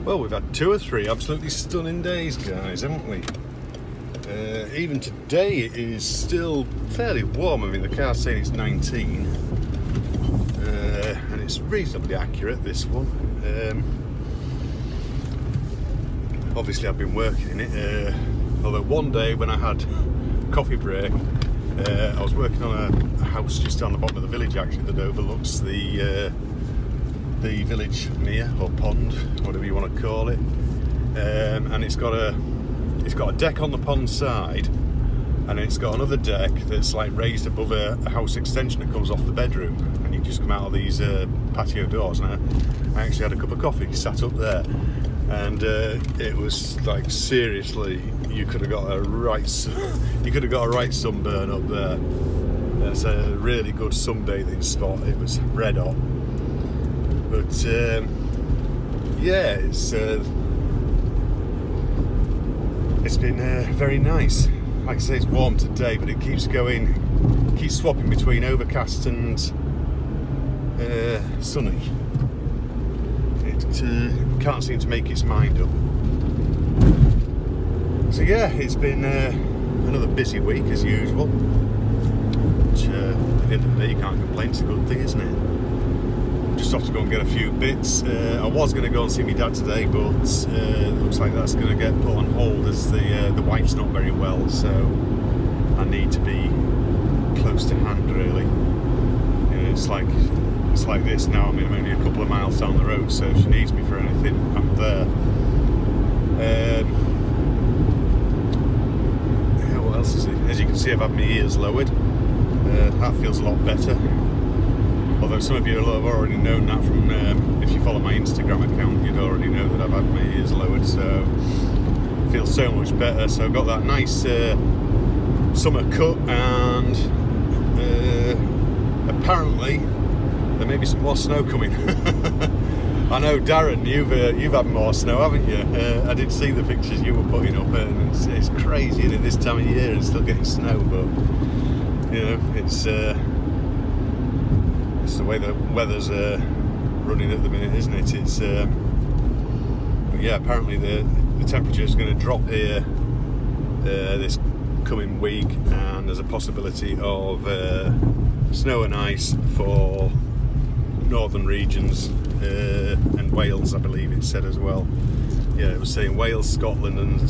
Well, we've had 2 or 3 absolutely stunning days, guys, haven't we? Even today it is still fairly warm. I mean, the car's saying it's 19, and it's reasonably accurate, this one. Obviously I've been working in it, although one day when I had coffee break, I was working on a house just down the bottom of the village actually that overlooks the village mere, or pond, whatever you want to call it, and it's got a deck on the pond side, and it's got another deck that's like raised above a house extension that comes off the bedroom, and you just come out of these patio doors. And I actually had a cup of coffee sat up there, and it was like, seriously, you could have got a right sunburn up there. It's a really good sunbathing spot. It was red hot, but yeah, it's been very nice. Like I say, it's warm today, but it keeps swapping between overcast and sunny. It can't seem to make its mind up. So yeah, it's been another busy week as usual, which at the end of the day you can't complain. It's a good thing, isn't it? Just off to go and get a few bits. I was going to go and see my dad today, but it looks like that's going to get put on hold as the wife's not very well, so I need to be close to hand, really. It's like this now. I mean, I'm only a couple of miles down the road, so if she needs me for anything, I'm there. Yeah, what else is it? As you can see, I've had my ears lowered. That feels a lot better. Although some of you will have already known that from, if you follow my Instagram account, you'd already know that I've had my ears lowered, so it feels so much better. So I've got that nice summer cut, and apparently there may be some more snow coming. I know, Darren, you've had more snow, haven't you? I did see the pictures you were putting up, and it's crazy, isn't it, this time of year and still getting snow, but you know, it's the way the weather's running at the minute, isn't it? It's but yeah, apparently the temperature is going to drop here this coming week, and there's a possibility of snow and ice for northern regions and Wales, I believe it said as well. Yeah, it was saying Wales, Scotland, and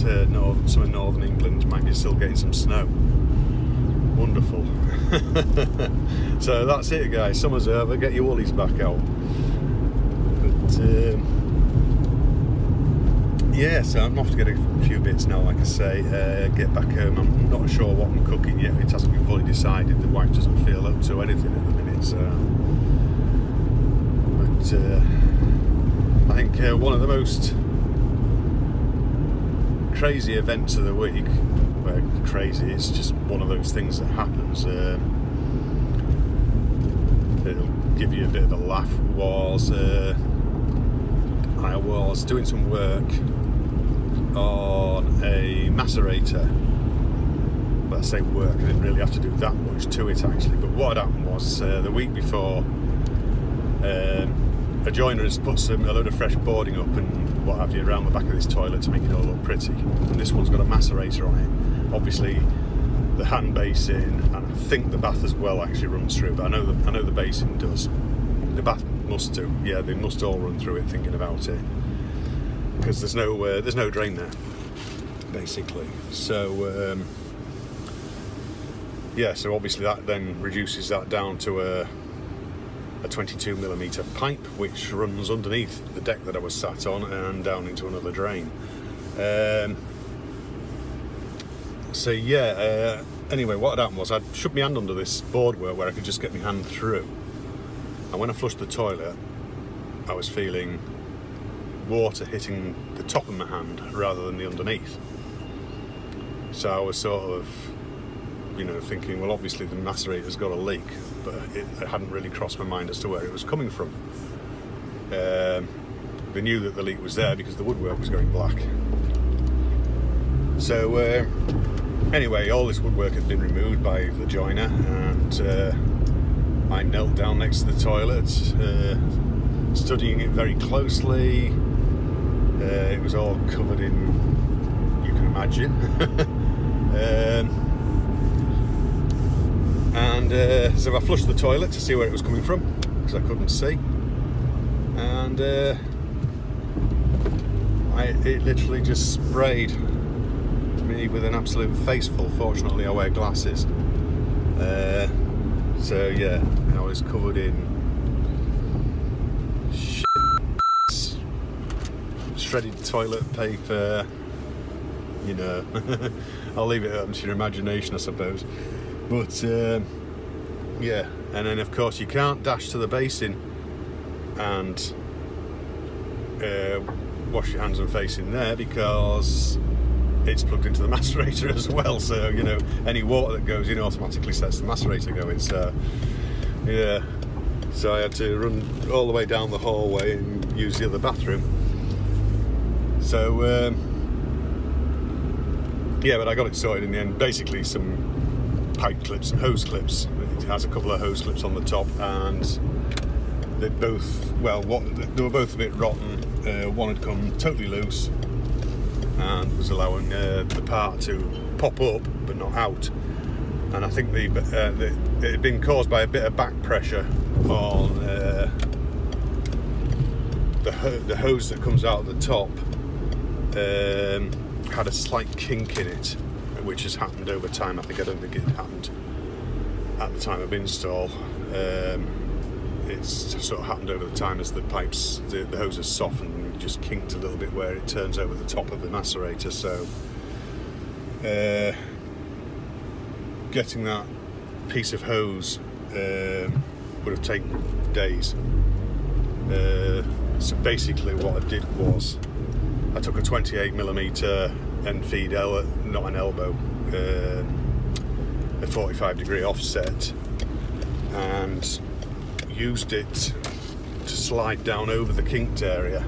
some of northern England might be still getting some snow. Wonderful. So that's it, guys. Summer's over. Get your woolies back out. But yeah, so I'm off to get a few bits now. Like I say, get back home. I'm not sure what I'm cooking yet. It hasn't been fully decided. The wife doesn't feel up to anything at the minute. So, but I think one of the most crazy events of the week. Crazy, it's just one of those things that happens, it'll give you a bit of a laugh, was I was doing some work on a macerator. Well, I say work, I didn't really have to do that much to it actually, but what had happened was the week before, a joiner has put a load of fresh boarding up and what have you around the back of this toilet to make it all look pretty, and this one's got a macerator on it. Obviously the hand basin, and I think the bath as well actually runs through, but I know the basin does. The bath must do. Yeah, they must all run through it, thinking about it, because there's no drain there basically. So yeah, so obviously that then reduces that down to a 22mm pipe which runs underneath the deck that I was sat on and down into another drain. So yeah, anyway, what had happened was I'd shoved my hand under this boardwork where I could just get my hand through, and when I flushed the toilet I was feeling water hitting the top of my hand rather than the underneath. So I was sort of, you know, thinking, well, obviously the macerator's got a leak, but it hadn't really crossed my mind as to where it was coming from. They knew that the leak was there because the woodwork was going black. So anyway, all this woodwork had been removed by the joiner, and I knelt down next to the toilet, studying it very closely, it was all covered in, you can imagine. So I flushed the toilet to see where it was coming from, because I couldn't see, and it literally just sprayed me with an absolute faceful. Fortunately I wear glasses, so yeah, I was covered in shit, shredded toilet paper, you know. I'll leave it up to your imagination, I suppose. But yeah, and then of course you can't dash to the basin and wash your hands and face in there, because it's plugged into the macerator as well. So, you know, any water that goes in automatically sets the macerator going. So yeah, so I had to run all the way down the hallway and use the other bathroom. So yeah, but I got it sorted in the end. Basically some pipe clips and hose clips. It has a couple of hose clips on the top, and they both, well, they were both a bit rotten. One had come totally loose and was allowing the part to pop up but not out, and I think it had been caused by a bit of back pressure on the hose that comes out of the top. Had a slight kink in it, which has happened over time. I don't think it happened at the time of install. It's sort of happened over the time as the pipes, the hose has softened and just kinked a little bit where it turns over the top of the macerator. So getting that piece of hose would have taken days. So basically what I did was I took a 28mm end feed, not an elbow, a 45-degree offset, and used it to slide down over the kinked area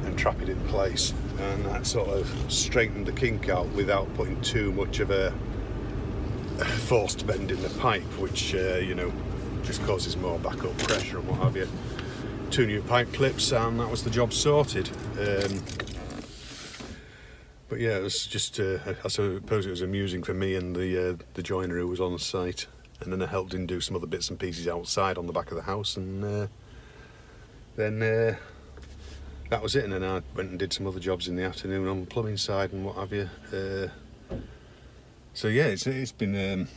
and trap it in place, and that sort of straightened the kink out without putting too much of a forced bend in the pipe, which you know, just causes more backup pressure and what have you. 2 new pipe clips, and that was the job sorted. But yeah, it was just I suppose it was amusing for me and the joiner who was on site, and then I helped him do some other bits and pieces outside on the back of the house, and then that was it. And then I went and did some other jobs in the afternoon on the plumbing side and what have you. So yeah, it's been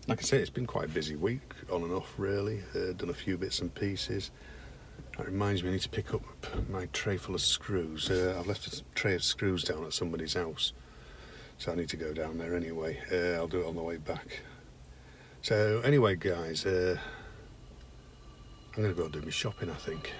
like I say, it's been quite a busy week on and off really. Done a few bits and pieces. That reminds me, I need to pick up my tray full of screws. I've left a tray of screws down at somebody's house, so I need to go down there anyway. I'll do it on the way back. So anyway guys, I'm going to go do my shopping, I think.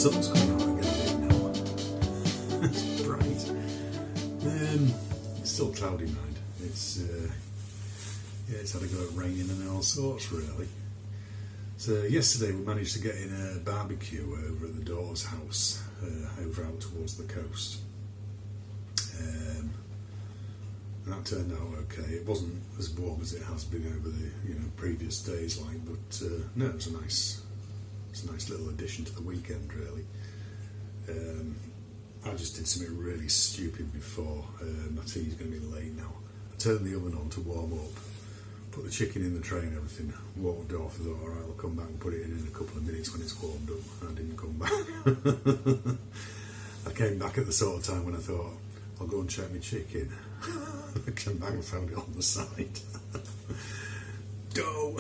sun's coming out again now. It's bright. It's still cloudy, mind. It's it's had a go at raining and all sorts, really. So yesterday we managed to get in a barbecue over at the daughter's house, over out towards the coast. And that turned out okay. It wasn't as warm as it has been over the previous days, but no, it was a nice little addition to the weekend, really. I just did something really stupid before. My tea's going to be late now. I turned the oven on to warm up, put the chicken in the tray and everything, walked off, I thought, alright, I'll come back and put it in a couple of minutes when it's warmed up. I didn't come back. I came back at the sort of time when I thought, I'll go and check my chicken. I came back and found it on the side. Dough!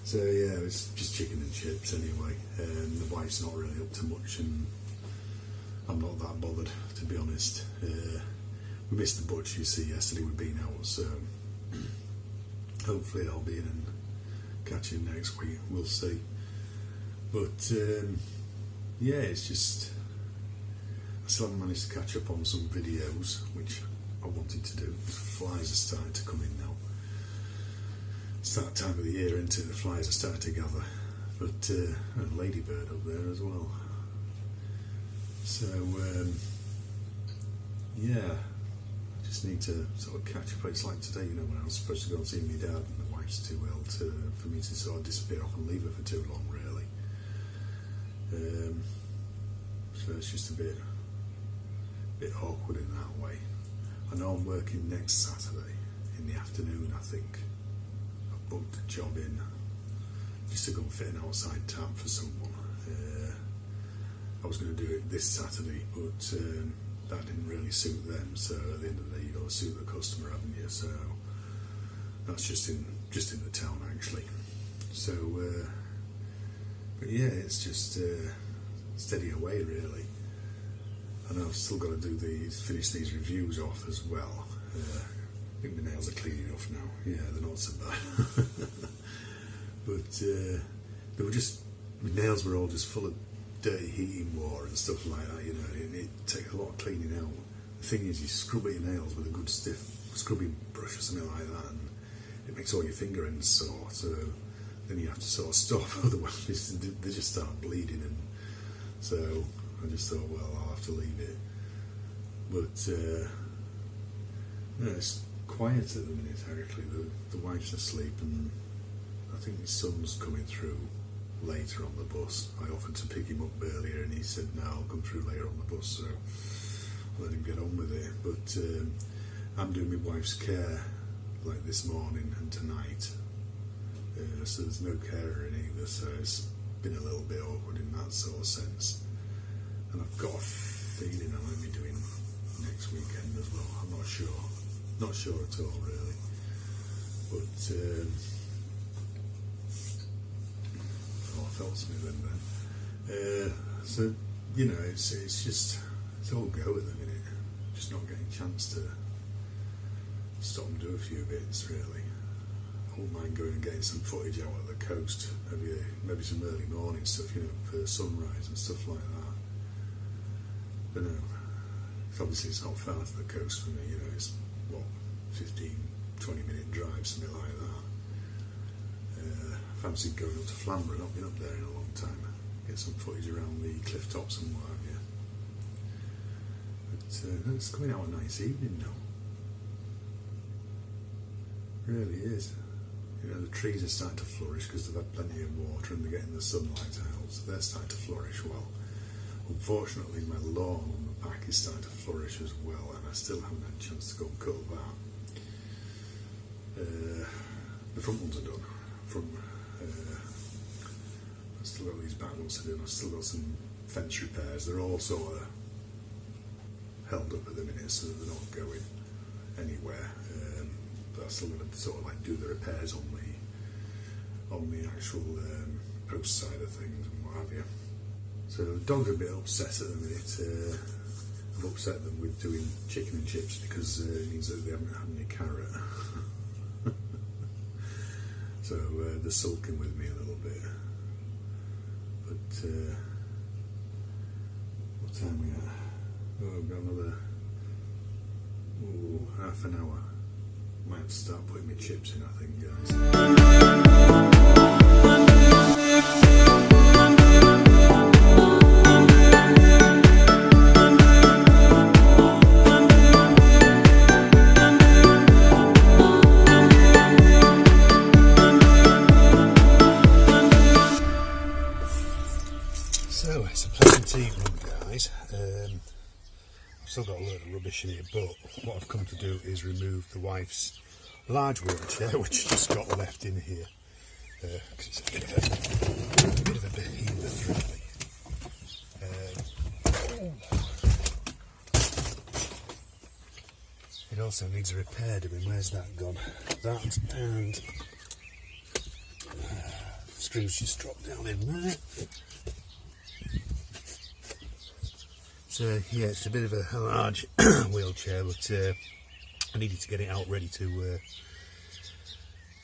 So yeah, it was just chicken and chips anyway. The wife's not really up to much and I'm not that bothered, to be honest. We missed the butch, you see, yesterday we'd been out, so hopefully I'll be in and catch him next week, we'll see. But yeah, it's just, I still haven't managed to catch up on some videos, which I wanted to do. The flies are starting to come in now. It's that time of the year, isn't it? The flies are starting to gather. But, and ladybird up there as well. So, yeah, I just need to sort of catch up. It's like today, when I was supposed to go and see my dad and the wife's too ill for me to sort of disappear off and leave her for too long, really. So it's just a bit awkward in that way. I know I'm working next Saturday in the afternoon, I think. I've booked a job in just to go and fit an outside tap for someone. I was going to do it this Saturday, but that didn't really suit them, so at the end of the day you've got to suit the customer, haven't you? So that's just in the town, actually. So but yeah, it's just steady away, really. And I've still got to finish these reviews off as well. I think the nails are clean enough now. Yeah, they're not so bad. But they were my nails were all just full of dirty heating water and stuff like that, it takes a lot of cleaning out. The thing is, you scrub at your nails with a good stiff scrubbing brush or something like that, and it makes all your finger ends sore, so then you have to sort of stop, otherwise they just start bleeding, and so I just thought, well, I'll have to leave it. But it's quiet at the minute, actually. The wife's asleep, and I think my son's coming through later on the bus. I offered to pick him up earlier and he said no, I'll come through later on the bus, so I'll let him get on with it. But I'm doing my wife's care like this morning and tonight, so there's no carer in either, so it's been a little bit awkward in that sort of sense. And I've got a feeling I might be doing next weekend as well. I'm not sure at all, really. But I felt something then. So it's all go at the minute. Just not getting a chance to stop and do a few bits, really. I wouldn't mind going and getting some footage out at the coast, maybe some early morning stuff, for sunrise and stuff like that. But no, obviously it's not far to the coast for me. It's 15-20 minute drive, something like that. Fancy going up to Flamborough, not been up there in a long time. Get some footage around the cliff tops and what have you. But it's coming out a nice evening now. It really is. The trees are starting to flourish because they've had plenty of water and they're getting the sunlight to help, so they're starting to flourish well. Unfortunately, my lawn on the back is starting to flourish as well, and I still haven't had a chance to go and cut that. The front ones are done. I've still got these back ones to do, and I've still got some fence repairs. They're all sort of held up at the minute so that they're not going anywhere. But I've still got to sort of do the repairs on the actual post side of things and what have you. So the dogs are a bit upset at the minute. I've upset them with doing chicken and chips because it means that they haven't had any carrot. So they're sulking with me a little bit. But What time we got? Oh, we've got another half an hour. Might have to start putting my chips in, I think, guys. So it's a pleasant evening, guys. I've still got a load of rubbish in here, but what I've come to do is remove the wife's large wheelchair, which just got left in here, because it's a bit of a behemoth, really. It also needs a repair doing. Where's that gone? That and screws just dropped down in there. So yeah, it's a bit of a large wheelchair, but I needed to get it out ready to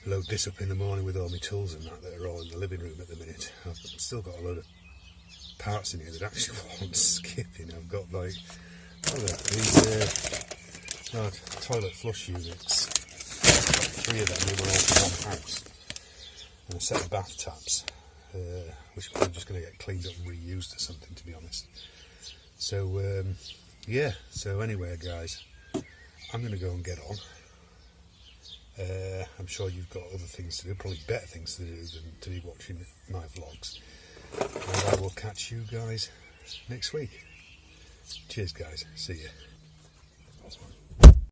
load this up in the morning with all my tools and that are all in the living room at the minute. I've still got a load of parts in here that actually want skipping. I've got like, these toilet flush units. I've got 3 of them, they were all from one house. And a set of bath taps, which I'm just going to get cleaned up and reused or something, to be honest. So yeah, so anyway guys, I'm going to go and get on. I'm sure you've got other things to do, probably better things to do than to be watching my vlogs. And I will catch you guys next week. Cheers guys, see ya.